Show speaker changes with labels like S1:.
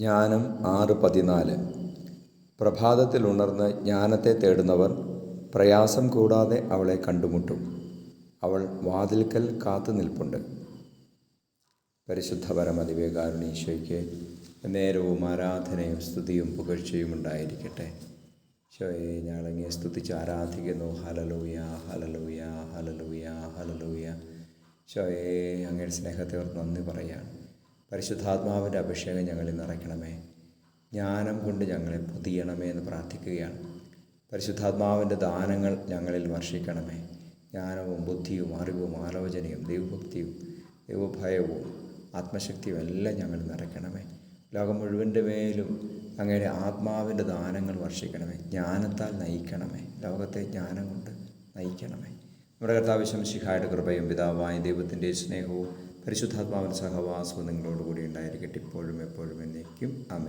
S1: ജ്ഞാനം 6:14. പ്രഭാതത്തിൽ ഉണർന്ന് ജ്ഞാനത്തെ തേടുന്നവർ പ്രയാസം കൂടാതെ അവളെ കണ്ടുമുട്ടും. അവൾ വാതിൽക്കൽ കാത്തു നിൽപ്പുണ്ട്. പരിശുദ്ധ പരമദിവ്യകാരുണീശോയ്ക്ക് നേരവും ആരാധനയും സ്തുതിയും പുകഴ്ചയും ഉണ്ടായിരിക്കട്ടെ. ഈശോയെ ഞങ്ങളങ്ങയെ സ്തുതിച്ച് ആരാധിക്കുന്നു. Hallelujah, hallelujah, hallelujah, hallelujah. ഈശോയെ അങ്ങയുടെ സ്നേഹത്തെ ഓർത്ത് നന്ദി പറയുകയാണ്. പരിശുദ്ധാത്മാവിൻ്റെ അഭിഷേകം ഞങ്ങളിൽ നിറയ്ക്കണമേ. ജ്ഞാനം കൊണ്ട് ഞങ്ങളെ പൊതിയണമേ എന്ന് പ്രാർത്ഥിക്കുകയാണ്. പരിശുദ്ധാത്മാവിൻ്റെ ദാനങ്ങൾ ഞങ്ങളിൽ വർഷിക്കണമേ. ജ്ഞാനവും ബുദ്ധിയും അറിവും ആലോചനയും ദൈവഭക്തിയും ദൈവഭയവും ആത്മശക്തിയും എല്ലാം ഞങ്ങൾ നിറയ്ക്കണമേ. ലോകം മുഴുവൻ്റെ മേലും അങ്ങയുടെ ആത്മാവിൻ്റെ ദാനങ്ങൾ വർഷിക്കണമേ. ജ്ഞാനത്താൽ നയിക്കണമേ. ലോകത്തെ ജ്ഞാനം കൊണ്ട് നയിക്കണമേ. നമ്മുടെ കർത്താവ് ശംസിഹായുടെ കൃപയും പിതാവായ ദൈവത്തിൻ്റെ സ്നേഹവും പരിശുദ്ധാത്മാവിൻ്റെ സഹവാസവും നിങ്ങളോടുകൂടി ഉണ്ടായിരിക്കട്ടെ, ഇപ്പോഴും എപ്പോഴും എന്നേക്കും. ആമേൻ.